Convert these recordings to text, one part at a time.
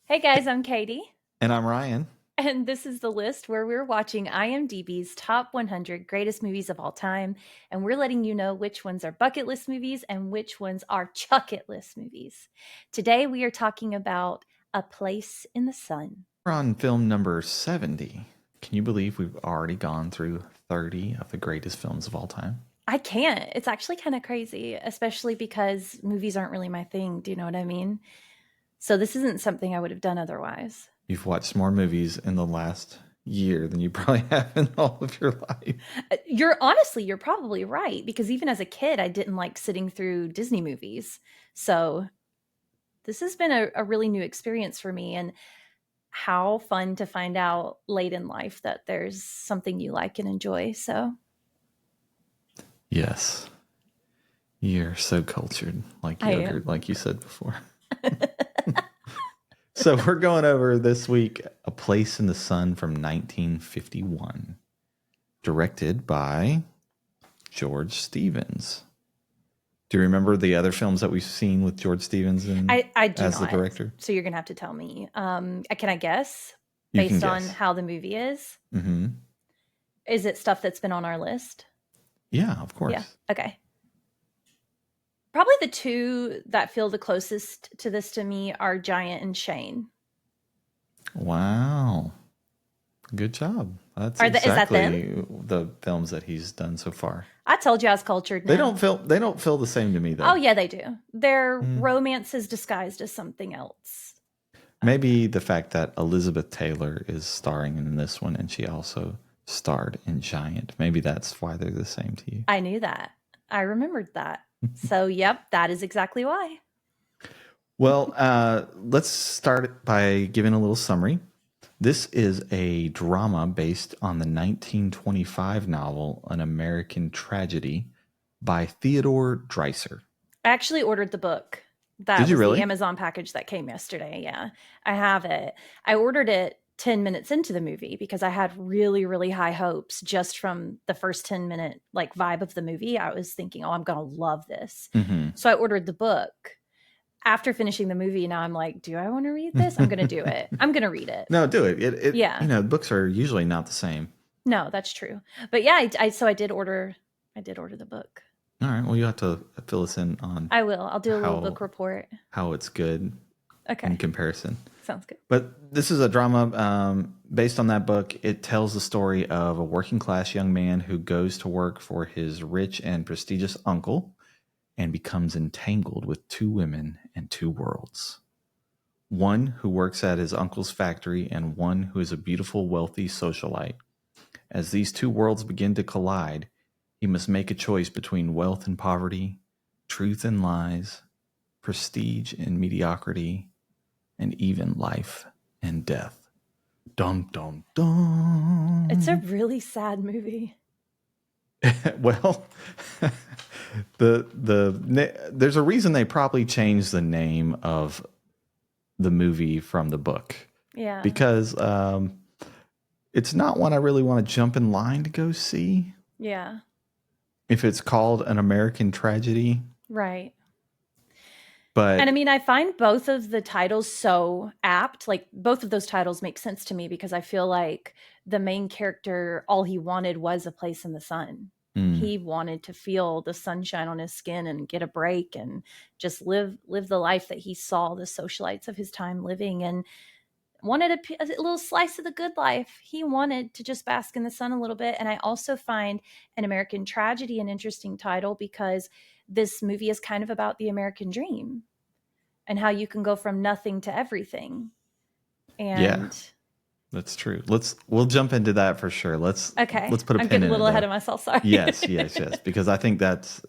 Hey guys, I'm Katie, And I'm Ryan. and this is the list where we're watching IMDb's top 100 greatest movies of all time, and we're letting you know which ones are bucket list movies and which ones are chuck it list movies. Today we are talking about A Place in the Sun. We're on film number 70. Can you believe we've already gone through 30 of the greatest films of all time? I can't. It's actually kind of crazy, especially because movies aren't really my thing. Do you know what I mean? So this isn't something I would have done otherwise. You've watched more movies in the last year than you probably have in all of your life. You're probably right because even as a kid, I didn't like sitting through Disney movies. So this has been a really new experience for me, and how fun to find out late in life that there's something you like and enjoy. So Yes, you're so cultured, like I yogurt, am. like you said before. So we're going over this week A Place in the Sun from 1951, directed by George Stevens. Do you remember the other films that we've seen with George Stevens I do as the not. director? So you're gonna have to tell me. Can I guess You can based on guess. how the movie is? Hmm. Is it stuff that's been on our list? Yeah, of Yeah. course. Okay. Probably the two that feel the closest to this to me are Giant and Shane. Wow. Good job. That's Is that them? exactly the films that he's done so far. I told you I was cultured They now. don't feel they don't feel the same to me Oh though. yeah, they do. Their Mm. romance is disguised as something else. Maybe the fact that Elizabeth Taylor is starring in this one and she also starred in Giant. Maybe that's why they're the same to you. I knew that. I remembered that. So yep, that is exactly why. Well, let's start by giving a little summary. This is a drama based on the 1925 novel An American Tragedy by Theodore Dreiser. I actually ordered the book. Did That you was the really? Amazon package that came yesterday. Yeah, I have it. I ordered it 10 minutes into the movie because I had really, really high hopes just from the first 10-minute like vibe of the movie. I was thinking, oh, I'm going to love this. Mm-hmm. So I ordered the book. After finishing the movie, now I'm like, do I want to read this? I'm going to do it. I'm going to read it. No, do it. It Yeah. books are usually not the same. No, that's true. But yeah, so I did order the book. All right. Well, you have to fill us in on I will. I'll do a little book how report. how it's good in Okay. comparison. Sounds good. But this is a drama based on that book. It tells the story of a working class young man who goes to work for his rich and prestigious uncle and becomes entangled with two women and two worlds. One who works at his uncle's factory and one who is a beautiful, wealthy socialite. As these two worlds begin to collide, he must make a choice between wealth and poverty, truth and lies, prestige and mediocrity, and even life and death. Dum dum It's a dum. really sad movie. Well, there's a reason they probably changed the name of the movie from the book Yeah. because it's not one I really want to jump in line to go see. Yeah. If it's called An American Tragedy, Right. And I but mean, I find both of the titles so apt. Like, both of those titles make sense to me because I feel like the main character, all he wanted was a place in the sun. mm, He wanted to feel the sunshine on his skin and get a break and just live the life that he saw the socialites of his time living, and wanted a little slice of the good life. He wanted to just bask in the sun a little bit. And I also find An American Tragedy an interesting title because this movie is kind of about the American dream and how you can go from nothing to everything. yeah, And that's true. We'll jump into that for sure. okay, Let's put a I'm pin getting a in it little ahead though. of myself. Sorry. Yes, yes, yes. Because I think that's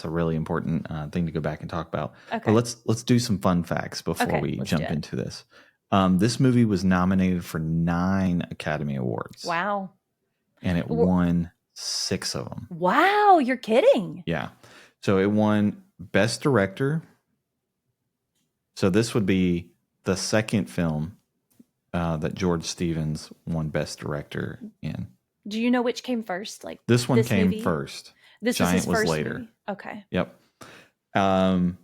a really important thing to go back and talk about. But Okay. let's do some fun facts before Okay. we Let's do jump it. into this. This movie was nominated for 9 Academy Awards, Wow. and it won 6 of them. Wow. You're kidding. Yeah, so it won Best Director. So this would be the second film that George Stevens won Best Director in. Do you know which came first? Like This one this came movie? first. This was Giant his was first later. movie. Okay. Yep. Um,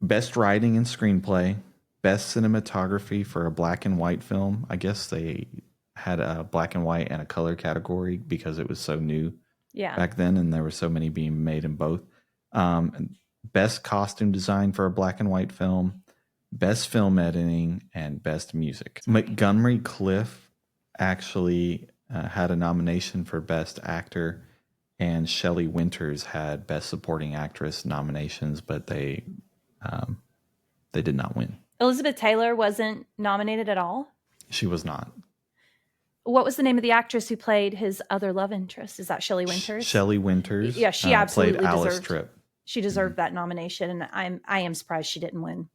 Best writing and screenplay, best cinematography for a black and white film. I guess they had a black and white and a color category because it was so new Yeah. back then, and there were so many being made in both. Best costume design for a black and white film, best film editing, and best music. Montgomery Clift actually had a nomination for best actor, and Shelley Winters had best supporting actress nominations, but they did not win. Elizabeth Taylor wasn't nominated at all? She was not. What was the name of the actress who played his other love interest? Is that Shelley Winters? Shelley Winters. Yeah, she absolutely played Alice deserved. Tripp. She deserved that nomination, and I am surprised she didn't win.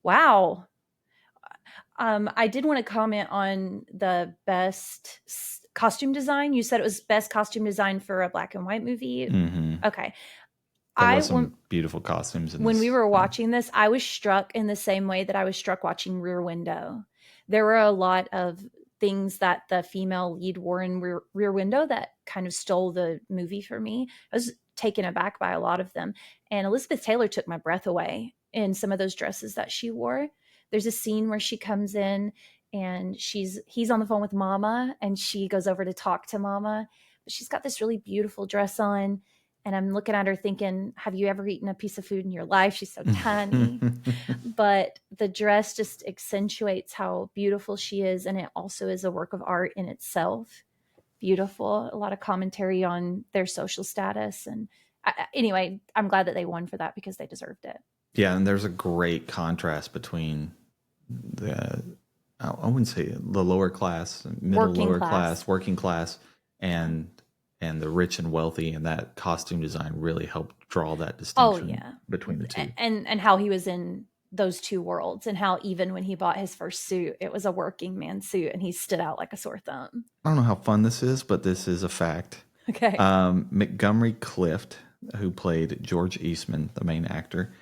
Wow. I did want to comment on the best costume design. You said it was best costume design for a black and white movie. Mm-hmm. Okay. There was some beautiful costumes. When we were watching this, I was struck in the same way that I was struck watching Rear Window. There were a lot of things that the female lead wore in Rear Window that kind of stole the movie for me. I was taken aback by a lot of them. And Elizabeth Taylor took my breath away in some of those dresses that she wore. There's a scene where she comes in and he's on the phone with Mama, and she goes over to talk to Mama. But she's got this really beautiful dress on. And I'm looking at her thinking, have you ever eaten a piece of food in your life? She's so tiny. But the dress just accentuates how beautiful she is. And it also is a work of art in itself. Beautiful. A lot of commentary on their social status. And anyway, I'm glad that they won for that because they deserved it. Yeah, and there's a great contrast between I wouldn't say the lower class, working class, and the rich and wealthy, and that costume design really helped draw that distinction between the two. And how he was in those two worlds, and how even when he bought his first suit, it was a working man suit, and he stood out like a sore thumb. I don't know how fun this is, but this is a fact. Okay. Montgomery Clift, who played George Eastman, the main actor,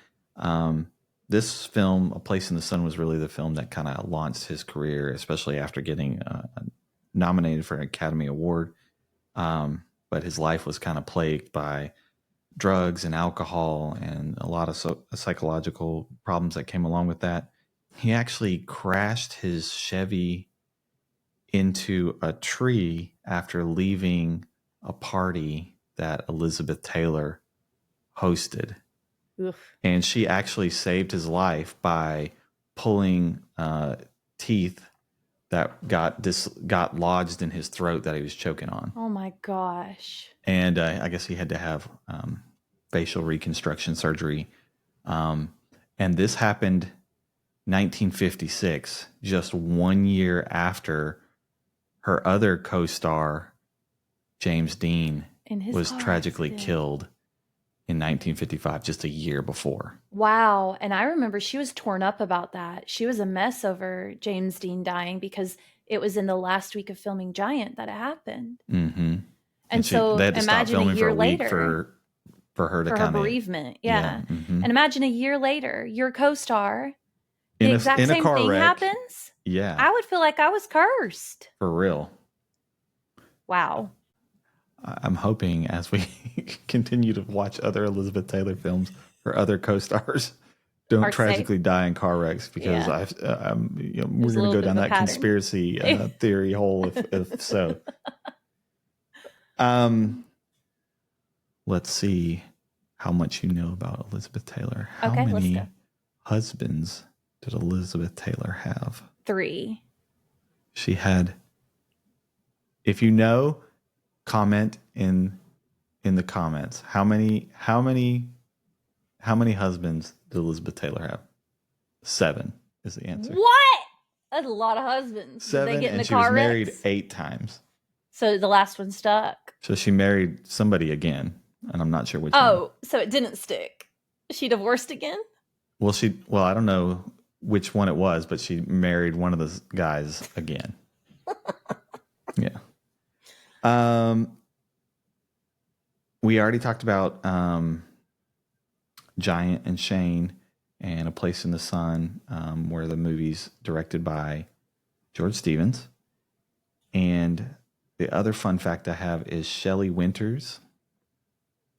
this film, A Place in the Sun, was really the film that kind of launched his career, especially after getting nominated for an Academy Award. But his life was kind of plagued by drugs and alcohol and a lot of psychological problems that came along with that. He actually crashed his Chevy into a tree after leaving a party that Elizabeth Taylor hosted. Oof. And she actually saved his life by pulling teeth that got lodged in his throat that he was choking on. Oh my gosh. And I guess he had to have facial reconstruction surgery. And this happened 1956, just 1 year after her other co-star, James Dean, was tragically killed in 1955, just a year before. Wow. And I remember she was torn up about that. She was a mess over James Dean dying because it was in the last week of filming Giant that it happened. Mm-hmm. And so they had to stop filming for a week later for her to for kind her of bereavement. Yeah. Mm-hmm. And imagine a year later, your co-star, in the a exact same car thing wreck happens. Yeah. I would feel like I was cursed. For real. Wow. I'm hoping as we continue to watch other Elizabeth Taylor films, her other co-stars don't tragically die in car wrecks, because we're going to go down that conspiracy theory hole if so. Let's see how much you know about Elizabeth Taylor. How many husbands did Elizabeth Taylor have? 3. She had, if you know, comment in the comments. How many husbands did Elizabeth Taylor have? 7 is the answer. What? That's a lot of husbands. 7, did they get in and the she car was married wrecks? 8 times. So the last one stuck. So she married somebody again, and I'm not sure which one. Oh, so it didn't stick. She divorced again? Well, I don't know which one it was, but she married one of the guys again. Yeah. We already talked about Giant and Shane and A Place in the Sun, where the movie's directed by George Stevens. And the other fun fact I have is Shelley Winters,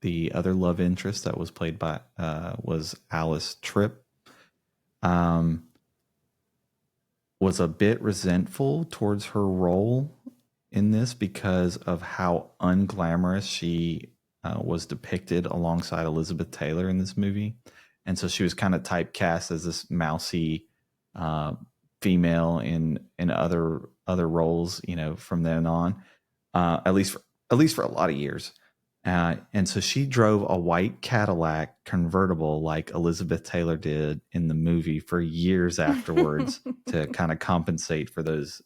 the other love interest that was played by was Alice Tripp. was a bit resentful towards her role in this because of how unglamorous she was depicted alongside Elizabeth Taylor in this movie. And so she was kind of typecast as this mousy female in other roles, from then on, at least for a lot of years. And so she drove a white Cadillac convertible like Elizabeth Taylor did in the movie for years afterwards to kind of compensate for those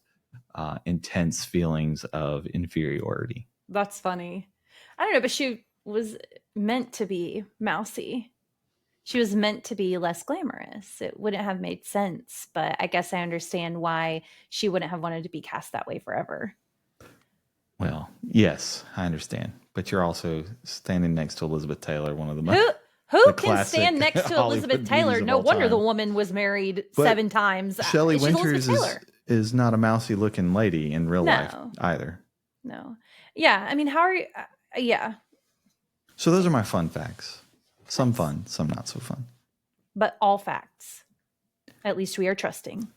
intense feelings of inferiority. That's funny. I don't know, but she was meant to be mousy. She was meant to be less glamorous. It wouldn't have made sense, but I guess I understand why she wouldn't have wanted to be cast that way forever. Well, yes, I understand. But you're also standing next to Elizabeth Taylor, one of the Who can stand next to Elizabeth Taylor? No wonder the woman was married 7 times. Shelley Winters is not a mousy looking lady in real life either. No. Yeah. I mean, how are you? Yeah. So those are my fun facts. Some fun, some not so fun. But all facts. At least we are trusting.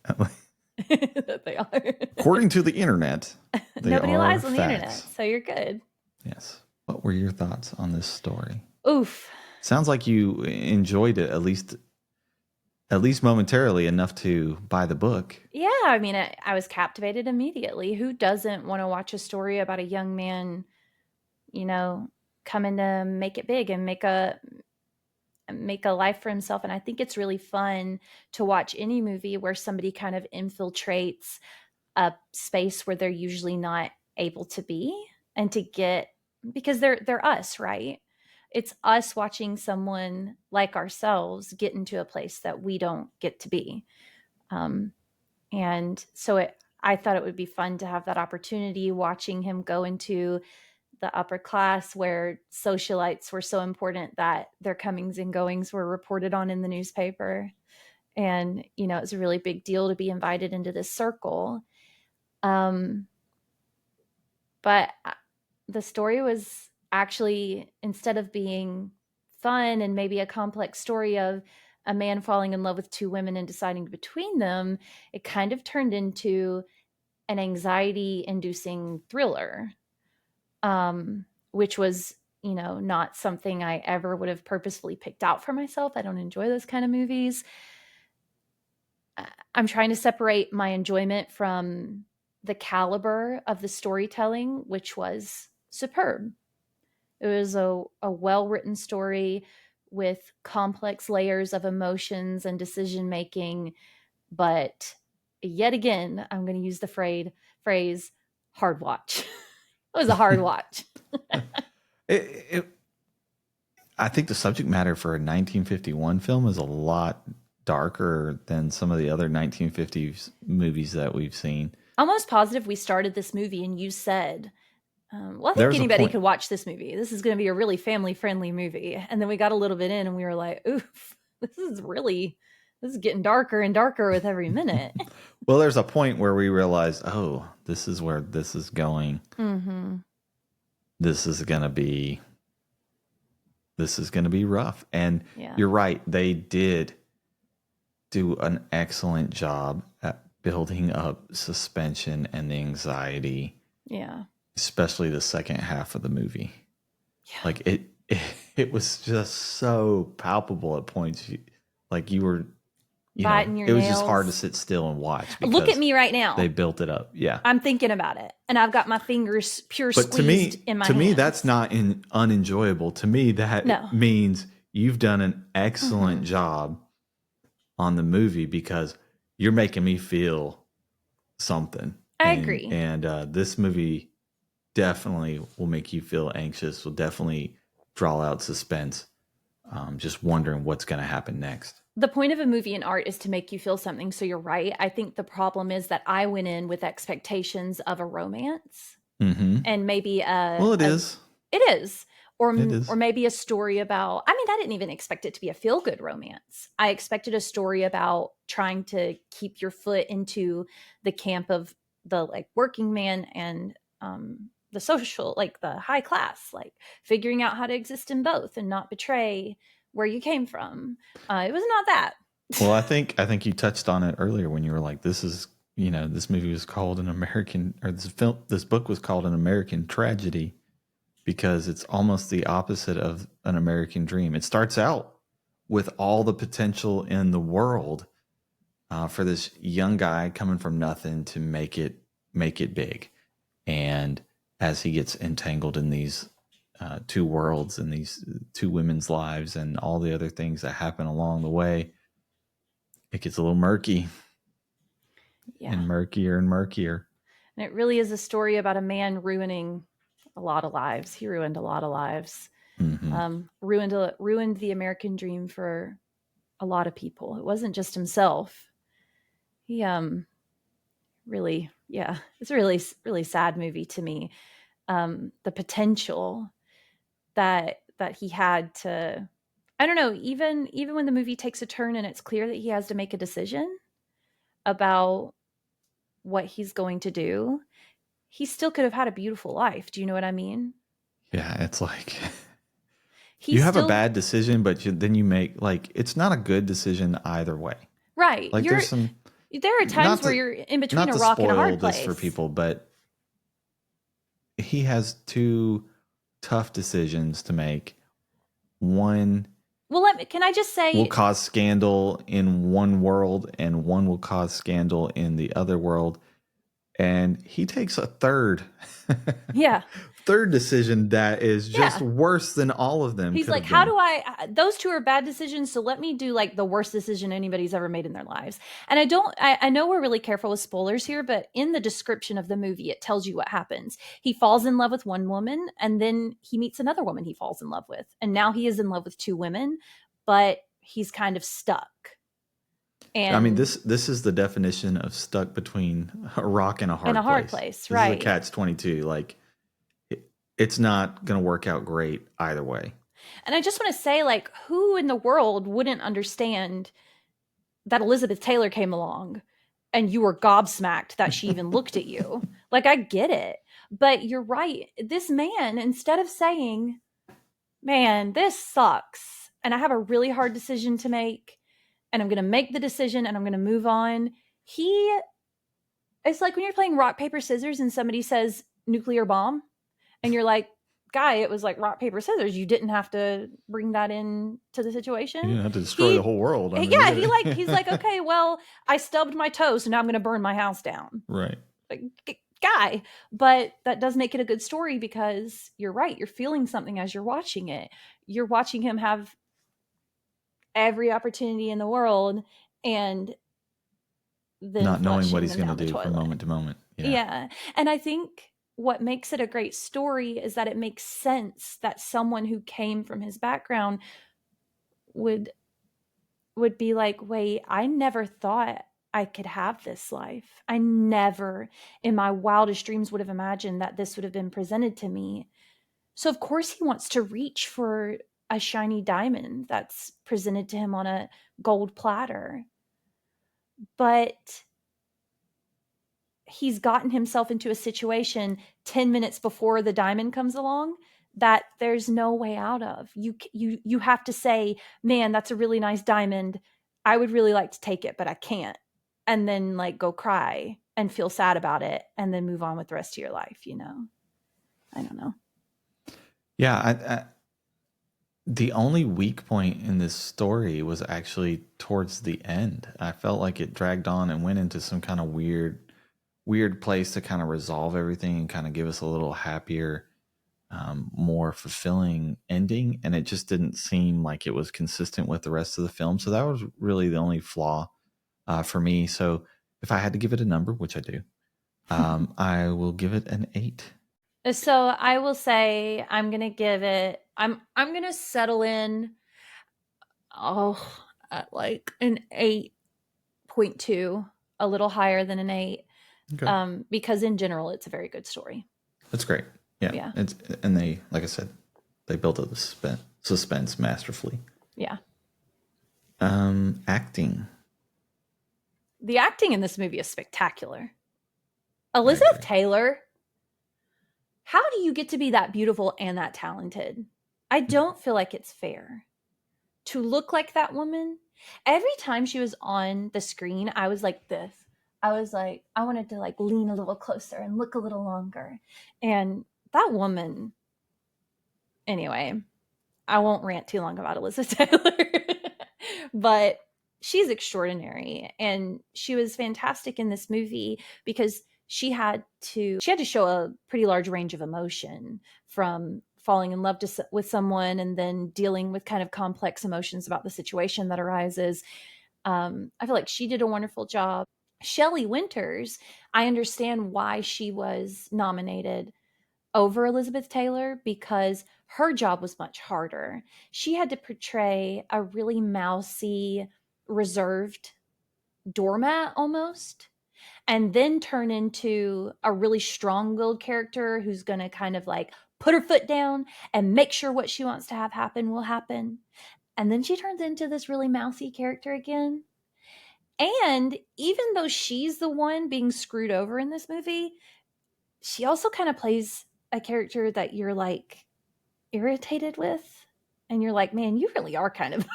That they are. According to the internet. Nobody lies on the internet, so you're good. Yes. What were your thoughts on this story? Oof. Sounds like you enjoyed it at least momentarily enough to buy the book. Yeah, I mean, I was captivated immediately. Who doesn't want to watch a story about a young man, coming to make it big and make a life for himself? And I think it's really fun to watch any movie where somebody kind of infiltrates a space where they're usually not able to be, and to get, because they're us, right? It's us watching someone like ourselves get into a place that we don't get to be. And so I thought it would be fun to have that opportunity, watching him go into the upper class where socialites were so important that their comings and goings were reported on in the newspaper. And, it was a really big deal to be invited into this circle. But the story was actually, instead of being fun and maybe a complex story of a man falling in love with 2 women and deciding between them, it kind of turned into an anxiety-inducing thriller, which was, not something I ever would have purposefully picked out for myself. I don't enjoy those kind of movies. I'm trying to separate my enjoyment from the caliber of the storytelling, which was superb. It was a well-written story with complex layers of emotions and decision-making, but yet again, I'm going to use the phrase hard watch. It was a hard watch. I think the subject matter for a 1951 film is a lot darker than some of the other 1950s movies that we've seen. Almost positive we started this movie and you said, well, I think anybody could watch this movie. This is going to be a really family-friendly movie. And then we got a little bit in and we were like, oof, this is getting darker and darker with every minute. Well, there's a point where we realized, oh, this is where this is going. Mm-hmm. This is going to be rough. And You're right. They did do an excellent job at building up suspension and the Yeah. Especially the second half of the movie. Yeah. Like it was just so palpable at points. Like you were, biting your nails. It was just hard to sit still and watch. Look at me right now. They built it up. Yeah. I'm thinking about it. And I've got my fingers squeezed in my hands. To me, that's not unenjoyable. To me, that means you've done an excellent job on the movie because you're making me feel something. I agree. And this movie definitely will make you feel anxious, will definitely draw out suspense, just wondering what's going to happen next. The point of a movie and art is to make you feel something. So you're right. I think the problem is that I went in with expectations of a romance, and maybe it is. It is. Or maybe a story about, I didn't even expect it to be a feel-good romance. I expected a story about trying to keep your foot into the camp of the working man and the social, the high class, figuring out how to exist in both and not betray where you came from. It was not that. Well, I think you touched on it earlier when you were like, this is this movie was called an American, or this book was called an American tragedy because it's almost the opposite of an American dream. It starts out with all the potential in the world for this young guy coming from nothing to make it big, and as he gets entangled in these two worlds and these two women's lives and all the other things that happen along the way, it gets a little murky. Yeah. And murkier and murkier. And it really is a story about a man ruining a lot of lives. He ruined a lot of lives. Mm-hmm. Ruined the American dream for a lot of people. It wasn't just himself. He really, yeah, it's a really, really sad movie to me. The potential that he had to, I don't know, even when the movie takes a turn and it's clear that he has to make a decision about what he's going to do, he still could have had a beautiful life. Do you know what I mean? Yeah, it's like He you have still, a bad decision, but then you make, like, it's not a good decision either way. right. Like there's some, There are times where you're in between not a to rock and a hard spoil this place for people, but he has two tough decisions to make. One Well, can I just say, will cause scandal in one world, and one will cause scandal in the other world. And he takes a third yeah, decision that is just yeah. worse than all of them He's could like, have how been. do I, those two are bad decisions. So let me do like the worst decision anybody's ever made in their lives. And I know we're really careful with spoilers here, but in the description of the movie, it tells you what happens. He falls in love with one woman and then he meets another woman he falls in love with. And now he is in love with two women, but he's kind of stuck. And I mean, this is the definition of stuck between a rock and a hard in a hard place. place, This is a right? catch-22. Like, it's not going to work out great either way. And I just want to say, like, who in the world wouldn't understand that Elizabeth Taylor came along and you were gobsmacked that she even looked at you? Like, I get it. But you're right. This man, instead of saying, man, this sucks, and I have a really hard decision to make, and I'm going to make the decision and I'm going to move on, it's like when you're playing rock, paper, scissors and somebody says nuclear bomb, and you're like, guy, it was like rock, paper, scissors. You didn't have to bring that in to the situation. You didn't have to destroy the whole world. He's like, okay, well, I stubbed my toe, so now I'm going to burn my house down. Right. Like, guy. But that does make it a good story because you're right. You're feeling something as you're watching it. You're watching him have every opportunity in the world and then not knowing what he's going to do from moment to moment. Yeah. And I think what makes it a great story is that it makes sense that someone who came from his background would be like, wait, I never thought I could have this life. I never in my wildest dreams would have imagined that this would have been presented to me. So of course he wants to reach for a shiny diamond that's presented to him on a gold platter. But he's gotten himself into a situation 10 minutes before the diamond comes along that there's no way out of. You have to say, man, that's a really nice diamond. I would really like to take it, but I can't. And then like go cry and feel sad about it and then move on with the rest of your life, you know? I don't know. Yeah. The only weak point in this story was actually towards the end. I felt like it dragged on and went into some kind of weird place to kind of resolve everything and kind of give us a little happier, more fulfilling ending. And it just didn't seem like it was consistent with the rest of the film. So that was really the only flaw for me. So if I had to give it a number, which I do, I will give it an 8. So I will say I'm gonna give it. I'm gonna settle in. At like an 8.2, a little higher than an 8. Okay. Because in general, it's a very good story. That's great. Yeah. And they, like I said, they built up the suspense masterfully. Yeah. Acting. The acting in this movie is spectacular. Elizabeth Taylor. How do you get to be that beautiful and that talented? I don't feel like it's fair to look like that woman. Every time she was on the screen, I was like this. I was like, I wanted to like lean a little closer and look a little longer. And that woman, anyway, I won't rant too long about Elizabeth Taylor, but she's extraordinary. And she was fantastic in this movie because she had to show a pretty large range of emotion, from falling in love with someone and then dealing with kind of complex emotions about the situation that arises. I feel like she did a wonderful job. Shelley Winters, I understand why she was nominated over Elizabeth Taylor, because her job was much harder. She had to portray a really mousy, reserved doormat almost, and then turn into a really strong willed character who's going to kind of like put her foot down and make sure what she wants to have happen will happen. And then she turns into this really mousy character again. And even though she's the one being screwed over in this movie, she also kind of plays a character that you're like irritated with. And you're like, man, you really are kind of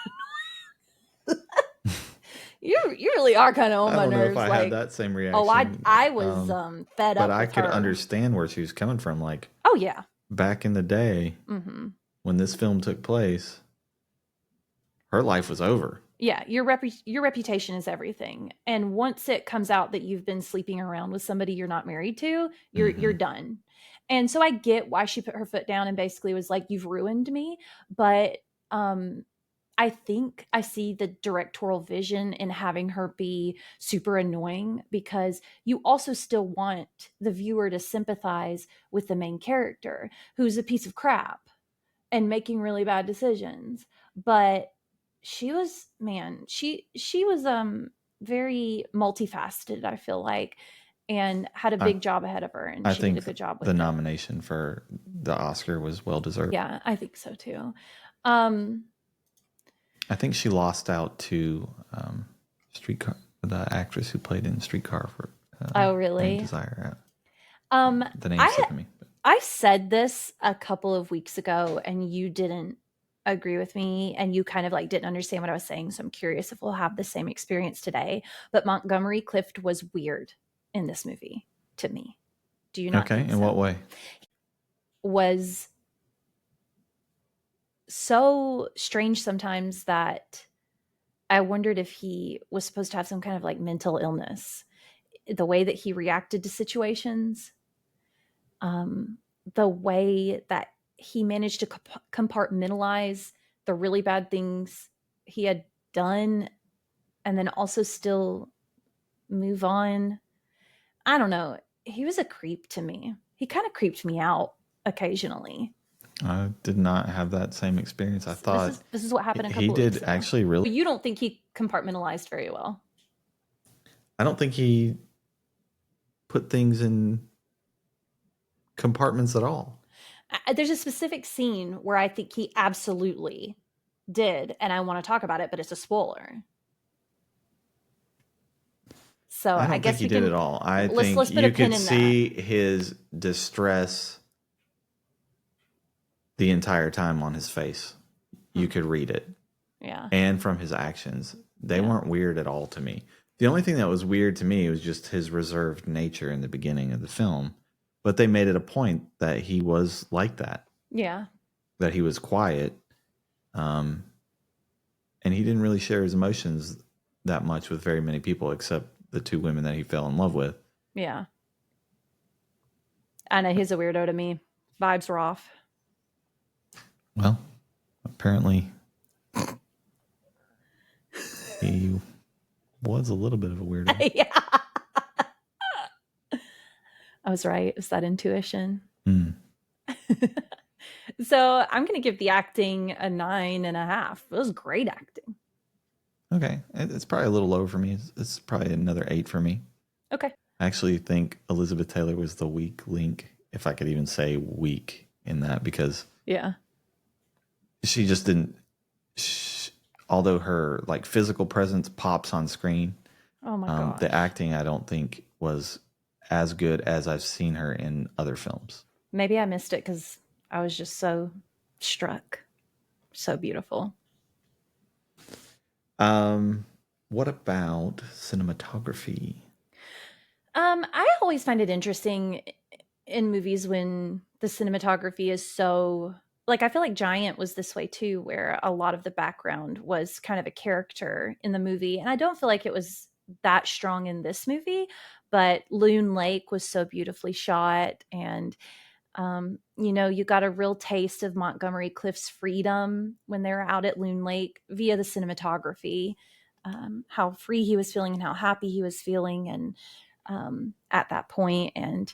you really are kind of on I my don't know if nerves. I had Like, that same oh, reaction. I was fed But up I with could her. understand where she was coming from. Like, Oh yeah. back in the day Mm-hmm. when this film took place, her life was over. Yeah, your reputation is everything. And once it comes out that you've been sleeping around with somebody you're not married to, you're done. And so I get why she put her foot down and basically was like, you've ruined me. But I think I see the directorial vision in having her be super annoying, because you also still want the viewer to sympathize with the main character, who's a piece of crap and making really bad decisions. But she was, man, she was very multifaceted, I feel like, and had a I, big job ahead of her, and I she did a think good job with the it. nomination for the Oscar was well deserved. Yeah, I think so too. I think she lost out to Streetcar, the actress who played in Streetcar for Oh, really? Desire. Um, The name's I slipping me. I said this a couple of weeks ago, and you didn't agree with me, and you kind of like didn't understand what I was saying. So I'm curious if we'll have the same experience today. But Montgomery Clift was weird in this movie to me. Do you not Okay, think in so? what way? Was so strange sometimes that I wondered if he was supposed to have some kind of like mental illness. The way that he reacted to situations, the way that he managed to compartmentalize the really bad things he had done and then also still move on. I don't know. He was a creep to me. He kind of creeped me out occasionally. I did not have that same experience. I thought This is what happened a he couple of weeks did ago. actually really. But you don't think he compartmentalized very well? I don't think he put things in compartments at all. There's a specific scene where I think he absolutely did, and I want to talk about it, but it's a spoiler. So I I don't guess think he did at all. I let's think put a you pin could in see his distress the entire time on his face. You could read it. Yeah. And from his actions. They weren't weird at all to me. The only thing that was weird to me was just his reserved nature in the beginning of the film. But they made it a point that he was like that. Yeah. That he was quiet. And he didn't really share his emotions that much with very many people except the two women that he fell in love with. Yeah. I know he's a weirdo to me. Vibes were off. Well, apparently he was a little bit of a weirdo. Yeah. I was right. It was that intuition. So I'm going to give the acting a 9.5. It was great acting. Okay. It's probably a little low for me. It's probably another 8 for me. Okay. I actually think Elizabeth Taylor was the weak link, if I could even say weak in that, because she just didn't. Although her like physical presence pops on screen, oh my god, the acting I don't think was as good as I've seen her in other films. Maybe I missed it because I was just so struck. So beautiful. What about cinematography? I always find it interesting in movies when the cinematography is so, like, I feel like Giant was this way too, where a lot of the background was kind of a character in the movie. And I don't feel like it was that strong in this movie, but Loon Lake was so beautifully shot. And you got a real taste of Montgomery Clift's freedom when they were out at Loon Lake via the cinematography, how free he was feeling and how happy he was feeling, and at that point. And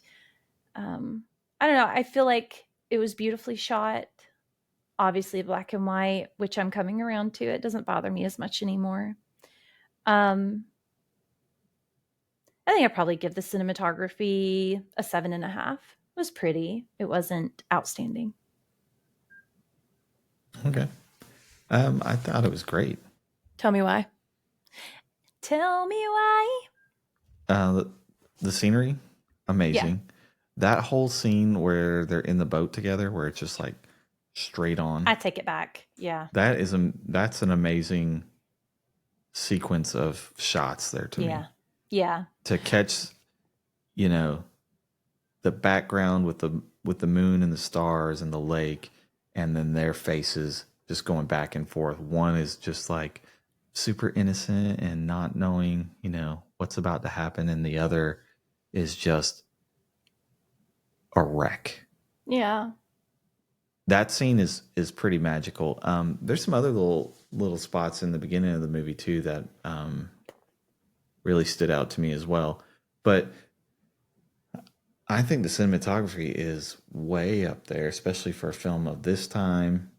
I don't know. I feel like it was beautifully shot. Obviously, black and white, which I'm coming around to. It doesn't bother me as much anymore. Um, I think I'd probably give the cinematography a 7.5. It was pretty. It wasn't outstanding. Okay. I thought it was great. Tell me why. Tell me why. The scenery, Yeah. amazing. That whole scene where they're in the boat together, where it's just like straight on. I take it back. Yeah. That's an amazing sequence of shots there to me. Yeah. To catch, you know, the background with the moon and the stars and the lake, and then their faces just going back and forth. One is just like super innocent and not knowing, what's about to happen, and the other is just a wreck. Yeah. That scene is pretty magical. There's some other little spots in the beginning of the movie too that really stood out to me as well. But I think the cinematography is way up there, especially for a film of this time.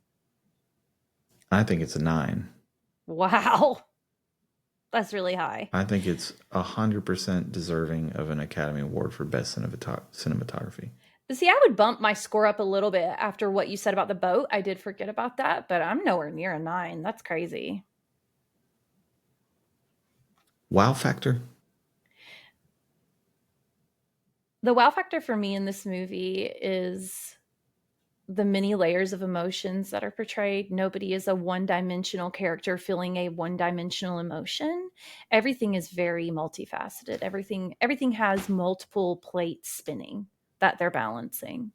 I think it's a 9. Wow. That's really high. I think it's 100% deserving of an Academy Award for Best Cinematography. See, I would bump my score up a little bit after what you said about the boat. I did forget about that, but I'm nowhere near a 9. That's crazy. Wow factor? The wow factor for me in this movie is the many layers of emotions that are portrayed. Nobody is a one-dimensional character feeling a one-dimensional emotion. Everything is very multifaceted. Everything has multiple plates spinning that they're balancing.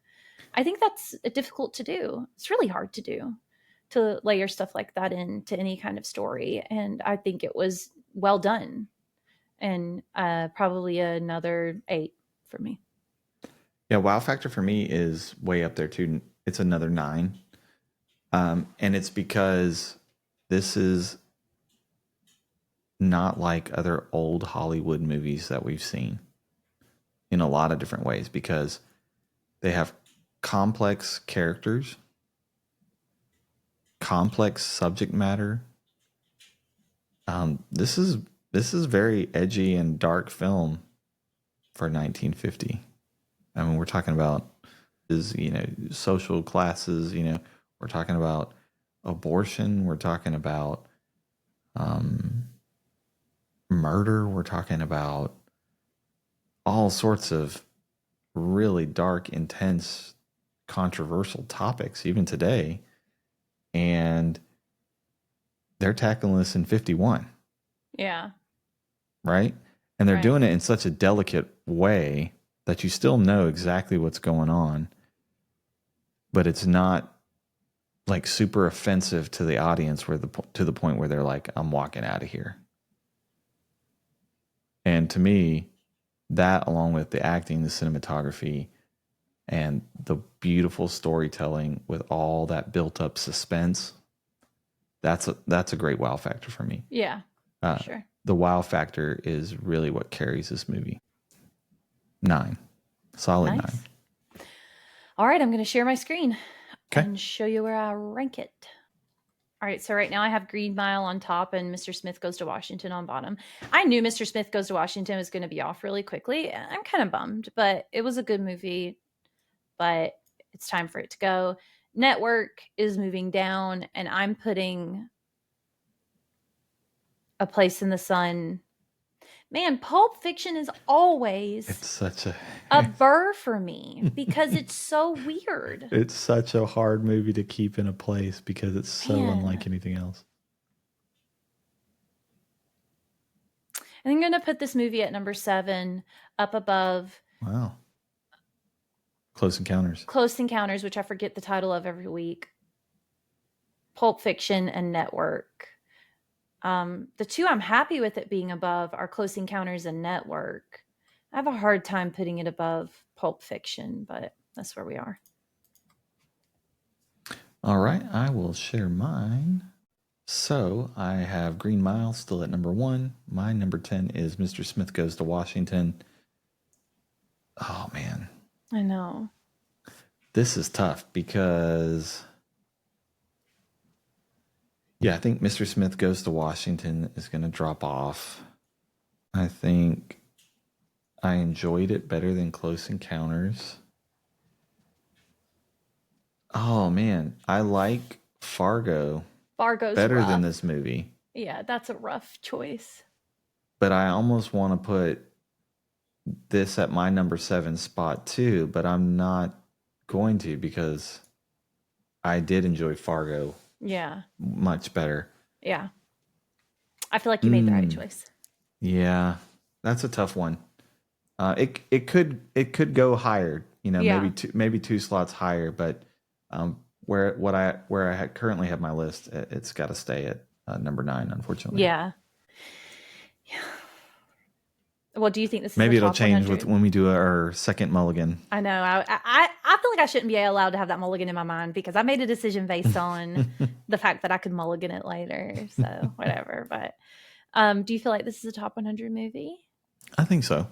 I think that's difficult to do. It's really hard to do, to layer stuff like that into any kind of story. And I think it was well done. And probably another 8 for me. Yeah, wow factor for me is way up there too. It's another 9. And it's because this is not like other old Hollywood movies that we've seen in a lot of different ways, because they have complex characters, complex subject matter. This is very edgy and dark film for 1950. I mean, we're talking about social classes. We're talking about abortion. We're talking about murder. We're talking about all sorts of really dark, intense, controversial topics, even today. And they're tackling this in 51. Yeah. Right? And they're Right. doing it in such a delicate way that you still know exactly what's going on, but it's not like super offensive to the audience to the point where they're like, I'm walking out of here. And to me, that, along with the acting, the cinematography, and the beautiful storytelling with all that built up suspense, that's a great wow factor for me. Yeah. Sure. The wow factor is really what carries this movie. 9. Solid Nice. 9. All right, I'm going to share my screen Okay. and show you where I rank it. All right, so right now I have Green Mile on top and Mr. Smith Goes to Washington on bottom. I knew Mr. Smith Goes to Washington was going to be off really quickly. I'm kind of bummed, but it was a good movie, but it's time for it to go. Network is moving down, and I'm putting A Place in the Sun. Man, Pulp Fiction is always It's such a burr for me because it's so weird. It's such a hard movie to keep in a place because it's so Man. unlike anything else. I'm going to put this movie at number 7, up above Wow. Close Encounters. Close Encounters, which I forget the title of every week, Pulp Fiction, and Network. The two I'm happy with it being above are Close Encounters and Network. I have a hard time putting it above Pulp Fiction, but that's where we are. All right, I will share mine. So I have Green Mile still at number 1. My number 10 is Mr. Smith Goes to Washington. Oh, man. I know. This is tough because, yeah, I think Mr. Smith Goes to Washington is going to drop off. I think I enjoyed it better than Close Encounters. Oh, man. I like Fargo's better rough than this movie. Yeah, that's a rough choice. But I almost want to put this at my number 7 spot too, but I'm not going to because I did enjoy Fargo. Yeah. Much better. Yeah. I feel like you made the right choice. Yeah. That's a tough one. It could go higher, maybe two slots higher, but where I currently have my list, it's got to stay at number 9, unfortunately. Yeah. Well, do you think this is maybe it'll change 100? when we do our second mulligan? I know. I feel like I shouldn't be allowed to have that mulligan in my mind because I made a decision based on the fact that I could mulligan it later. So whatever. But do you feel like this is a top 100 movie? I think so.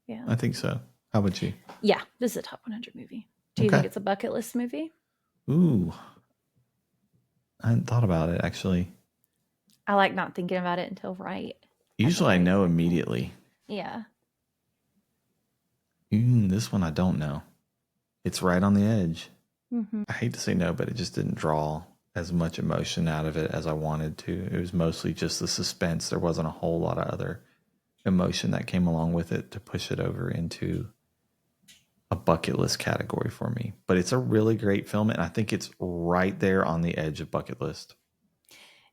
Yeah. I think so. How about you? Yeah, this is a top 100 movie. Do you think it's a bucket list movie? Ooh. I hadn't thought about it, actually. I like not thinking about it until right. Usually I know immediately. Yeah. This one I don't know. It's right on the edge. Mm-hmm. I hate to say no, but it just didn't draw as much emotion out of it as I wanted to. It was mostly just the suspense. There wasn't a whole lot of other emotion that came along with it to push it over into a bucket list category for me. But it's a really great film, and I think it's right there on the edge of bucket list.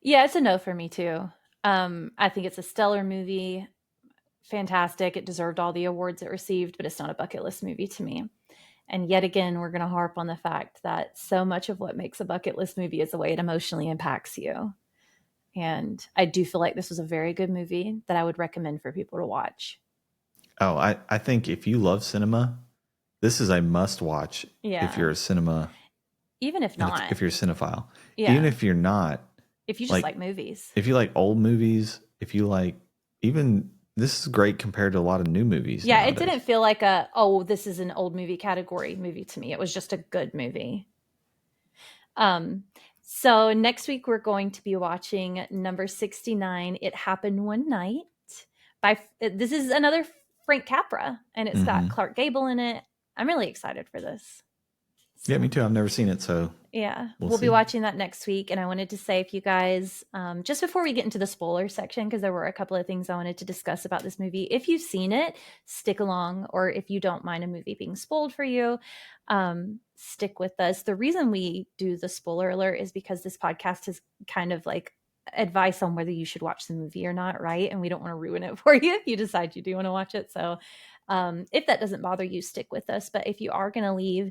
Yeah, it's a no for me too. I think it's a stellar movie. Fantastic. It deserved all the awards it received, but it's not a bucket list movie to me. And yet again, we're going to harp on the fact that so much of what makes a bucket list movie is the way it emotionally impacts you. And I do feel like this was a very good movie that I would recommend for people to watch. Oh, I think if you love cinema, this is a must watch. Yeah. If you're a cinema. Even if not. If you're a cinephile. Yeah. Even if you're not. If you just like movies. If you like old movies, if you like even... This is great compared to a lot of new movies. Yeah, nowadays. It didn't feel like this is an old movie category movie to me. It was just a good movie. So next week we're going to be watching number 69, It Happened One Night. This is another Frank Capra, and it's got Clark Gable in it. I'm really excited for this. So, yeah, me too. I've never seen it, so yeah, we'll be watching that next week. And I wanted to say, if you guys, just before we get into the spoiler section, because there were a couple of things I wanted to discuss about this movie. If you've seen it, stick along, or if you don't mind a movie being spoiled for you, stick with us. The reason we do the spoiler alert is because this podcast is kind of like advice on whether you should watch the movie or not, right? And we don't want to ruin it for you if you decide you do want to watch it. So if that doesn't bother you, stick with us. But if you are going to leave,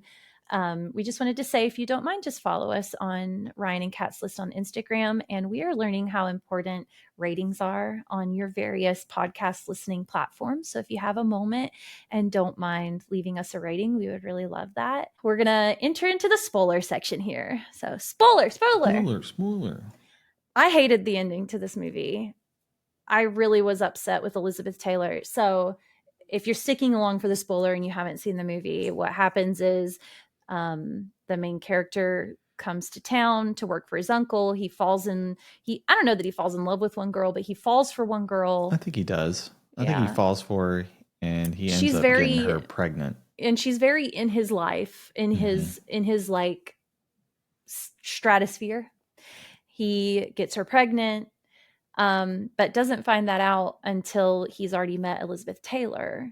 we just wanted to say, if you don't mind, just follow us on Ryan and Kat's List on Instagram. And we are learning how important ratings are on your various podcast listening platforms. So if you have a moment and don't mind leaving us a rating, we would really love that. We're going to enter into the spoiler section here. So spoiler. I hated the ending to this movie. I really was upset with Elizabeth Taylor. So if you're sticking along for the spoiler and you haven't seen the movie, what happens is the main character comes to town to work for his uncle. I don't know that he falls in love with one girl, but he falls for one girl. I think he does. I think he falls for her, and he ends up getting her pregnant. And she's very in his life, in his like stratosphere. He gets her pregnant, but doesn't find that out until he's already met Elizabeth Taylor.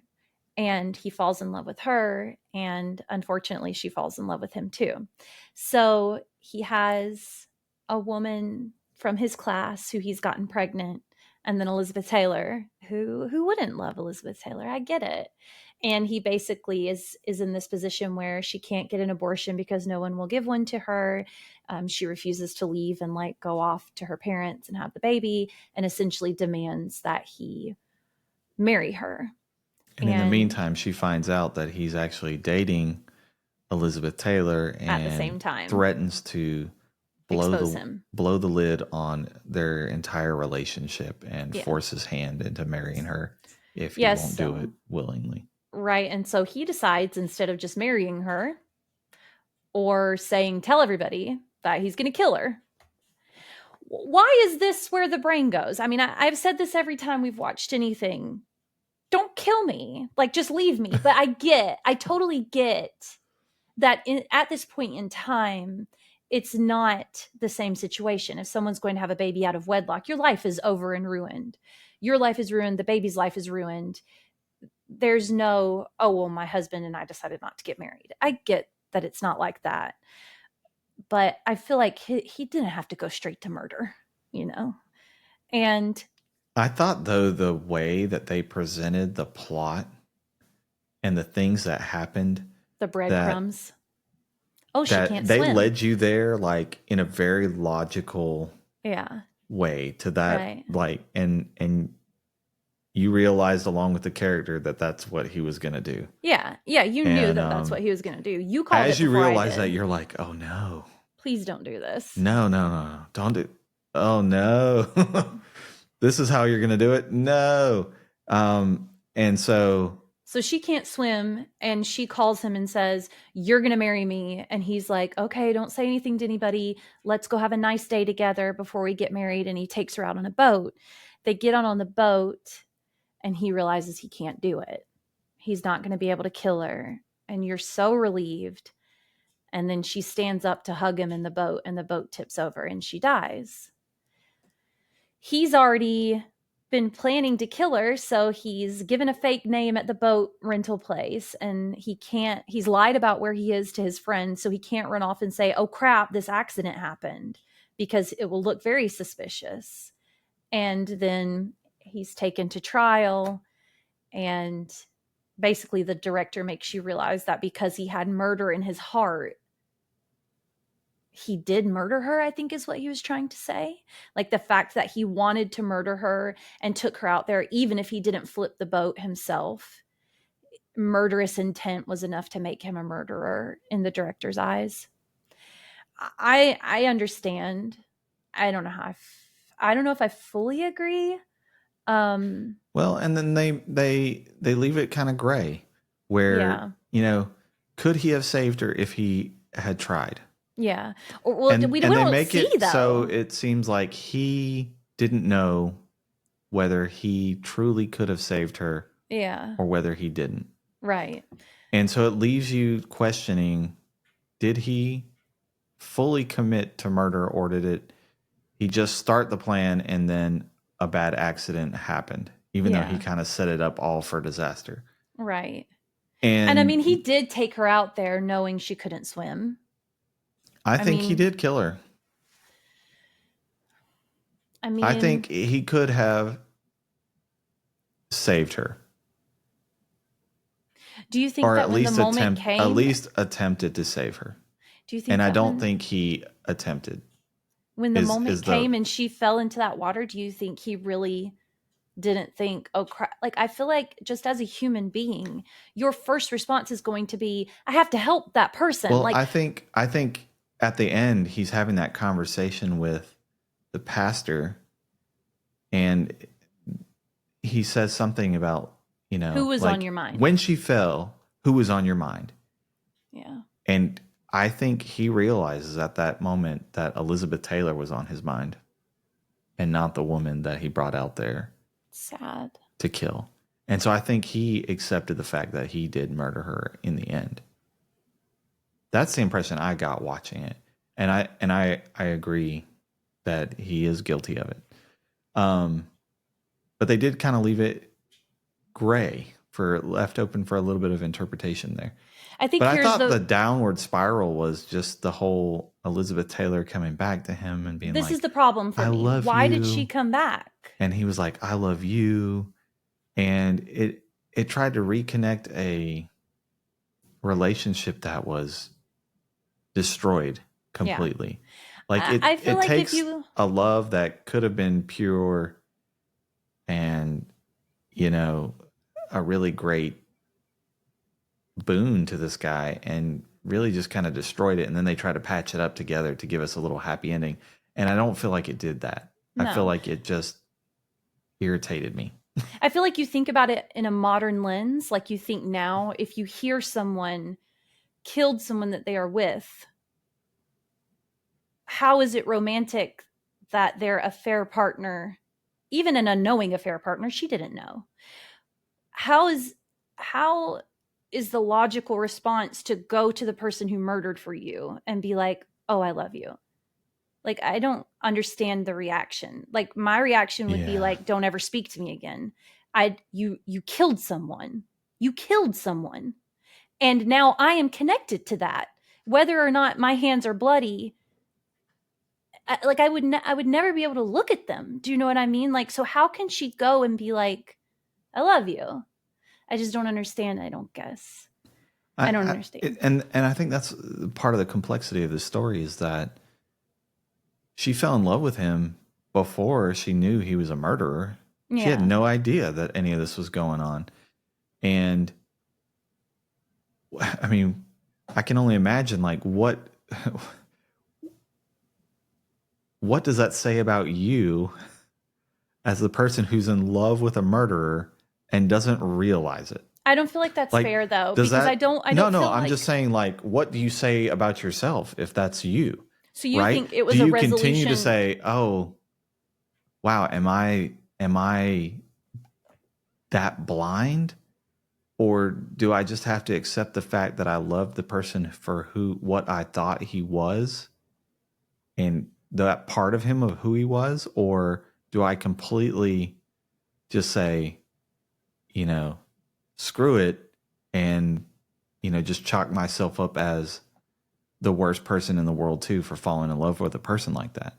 And he falls in love with her, and unfortunately she falls in love with him too. So he has a woman from his class who he's gotten pregnant, And then Elizabeth Taylor, who wouldn't love Elizabeth Taylor? I get it. And he basically is in this position where she can't get an abortion because no one will give one to her. She refuses to leave and like go off to her parents and have the baby, and essentially demands that he marry her. And in the And meantime, she finds out that he's actually dating Elizabeth Taylor at the and same time, threatens to expose him. blow the lid on their entire relationship and Yeah. force his hand into marrying her if he Yes, won't do it willingly. Right. And so he decides, instead of just marrying her or saying, tell everybody that he's going to kill her. Why is this where the brain goes? I mean, I've said this every time we've watched anything. Don't kill me. Like, just leave me. But I totally get that at this point in time, it's not the same situation. If someone's going to have a baby out of wedlock, your life is over and ruined. Your life is ruined. The baby's life is ruined. There's no, oh, well, my husband and I decided not to get married. I get that it's not like that. But I feel like he didn't have to go straight to murder, you know? And I thought, though, the way that they presented the plot and the things that happened, the breadcrumbs. Oh, she that can't they swim. led you there like in a very logical Yeah. way to that, Right. like, and you realized along with the character that that's what he was going to do. Yeah. Yeah. You knew that that's what he was going to do. You called it as you before I realize did. that, you're like, oh no, Please don't do this. no, don't do. Oh no, this is how you're going to do it. No, and so she can't swim, and she calls him and says, you're going to marry me. And he's like, okay, don't say anything to anybody. Let's go have a nice day together before we get married. And he takes her out on a boat. They get on the boat, and he realizes he can't do it. He's not going to be able to kill her. And you're so relieved. And then she stands up to hug him in the boat, and the boat tips over and she dies. He's already been planning to kill her, so he's given a fake name at the boat rental place, and he's lied about where he is to his friends, so he can't run off and say, oh crap, this accident happened, because it will look very suspicious. And then he's taken to trial, and basically the director makes you realize that because he had murder in his heart, he did murder her, I think is what he was trying to say. Like the fact that he wanted to murder her and took her out there, even if he didn't flip the boat himself, murderous intent was enough to make him a murderer in the director's eyes. I understand. I don't know I don't know if I fully agree. Well, and then they leave it kind of gray, where could he have saved her if he had tried? Yeah. Well, we don't make see it though. So it seems like he didn't know whether he truly could have saved her, or whether he didn't. Right. And so it leaves you questioning: did he fully commit to murder, or did he just start the plan and then a bad accident happened, even though he kind of set it up all for disaster? Right. And I mean, he did take her out there knowing she couldn't swim. I think he did kill her. I think he could have saved her. Do you think that when the moment came, at least attempted to save her? Do you think? And I don't think he attempted. When the moment came and she fell into that water, do you think he really didn't think, oh crap? Like, I feel like just as a human being, your first response is going to be, I have to help that person. Well, like, I think at the end, he's having that conversation with the pastor, and he says something about, who was on your mind? When she fell, who was on your mind? Yeah. And I think he realizes at that moment that Elizabeth Taylor was on his mind and not the woman that he brought out there. Sad. To kill. And so I think he accepted the fact that he did murder her in the end. That's the impression I got watching it. And I agree that he is guilty of it. But they did kind of leave it gray left open for a little bit of interpretation there. I think But I here's thought the downward spiral was just the whole Elizabeth Taylor coming back to him and being this like, is the problem for I me. love Why did you. she come back? And he was like, I love you. And it tried to reconnect a relationship that was destroyed completely. Like I feel it like takes if you a love that could have been pure and, you know, a really great boon to this guy and really just kind of destroyed it. And then they try to patch it up together to give us a little happy ending. And I don't feel like it did that. No. I feel like it just irritated me. I feel like you think about it in a modern lens. Like you think now, if you hear someone killed someone that they are with, how is it romantic that their affair partner, even an unknowing affair partner, she didn't know? How is the logical response to go to the person who murdered for you and be like, oh, I love you? Like, I don't understand the reaction. Like, my reaction would be like, don't ever speak to me again. You killed someone. You killed someone. And now I am connected to that. Whether or not my hands are bloody, I would never be able to look at them. Do you know what I mean? Like, so how can she go and be like, I love you? I just don't understand. I don't guess. I don't understand. And I think that's part of the complexity of the story is that she fell in love with him before she knew he was a murderer. Yeah. She had no idea that any of this was going on. And I mean, I can only imagine like what does that say about you as the person who's in love with a murderer and doesn't realize it? I don't feel like that's fair though, because I don't No, feel I'm like, just saying, like, what do you say about yourself if that's you? So you think it was a resolution? Do you continue to say, "Oh, wow, am I that blind?" Or do I just have to accept the fact that I love the person for what I thought he was and that part of him of who he was? Or do I completely just say, you know, screw it and, you know, just chalk myself up as the worst person in the world too for falling in love with a person like that?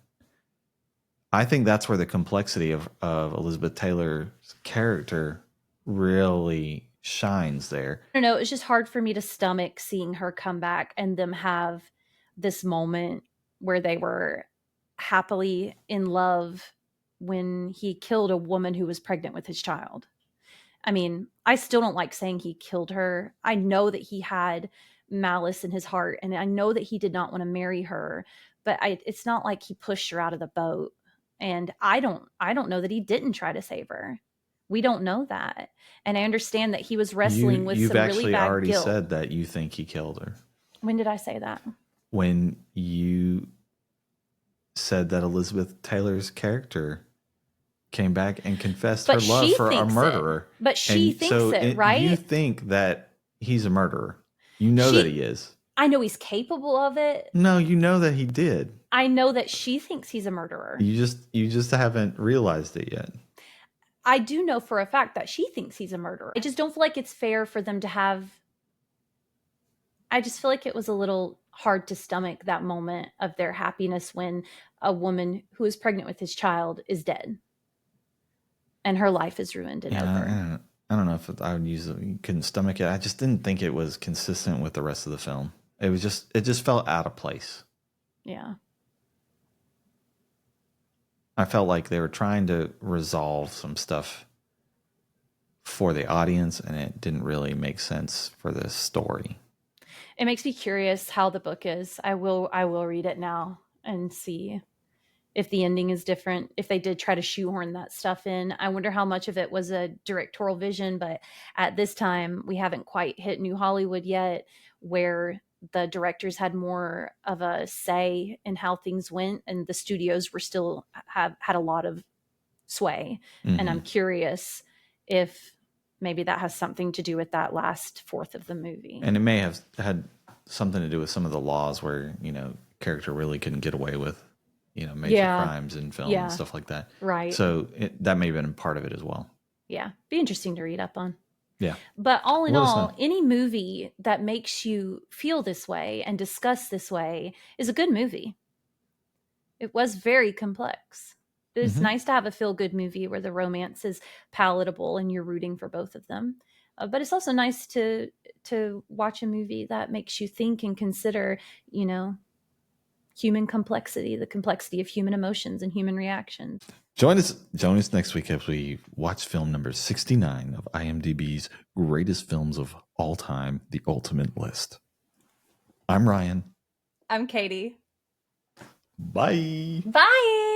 I think that's where the complexity of Elizabeth Taylor's character really shines there. I don't know. It's just hard for me to stomach seeing her come back and them have this moment where they were happily in love when he killed a woman who was pregnant with his child. I mean, I still don't like saying he killed her. I know that he had malice in his heart, and I know that he did not want to marry her, but it's not like he pushed her out of the boat. And I don't know that he didn't try to save her. We don't know that. And I understand that he was wrestling with some really bad guilt. You've actually already said that you think he killed her. When did I say that? When you said that Elizabeth Taylor's character came back and confessed her love for a murderer. But she thinks it, right? You think that he's a murderer. You know that he is. I know he's capable of it. No, you know that he did. I know that she thinks he's a murderer. You just haven't realized it yet. I do know for a fact that she thinks he's a murderer. I just don't feel like it's fair for them to have. I just feel like it was a little hard to stomach that moment of their happiness when a woman who is pregnant with his child is dead and her life is ruined and over. I don't know if I would use it. You couldn't stomach it. I just didn't think it was consistent with the rest of the film. It just felt out of place. Yeah. I felt like they were trying to resolve some stuff for the audience, and it didn't really make sense for the story. It makes me curious how the book is. I will read it now and see if the ending is different, if they did try to shoehorn that stuff in. I wonder how much of it was a directorial vision, but at this time, we haven't quite hit New Hollywood yet, where the directors had more of a say in how things went, and the studios were still had a lot of sway. Mm-hmm. And I'm curious if maybe that has something to do with that last fourth of the movie. And it may have had something to do with some of the laws where, you know, character really couldn't get away with, you know, major crimes in film and stuff like that. Right. So that may have been part of it as well. Yeah. Be interesting to read up on. Yeah. But all in Well, all, listen, any movie that makes you feel this way and discuss this way is a good movie. It was very complex. It's mhm. nice to have a feel good movie where the romance is palatable and you're rooting for both of them. But it's also nice to watch a movie that makes you think and consider, you know, human complexity, the complexity of human emotions and human reactions. Join us next week as we watch film number 69 of IMDb's greatest films of all time, The Ultimate List. I'm Ryan. I'm Katie. Bye. Bye.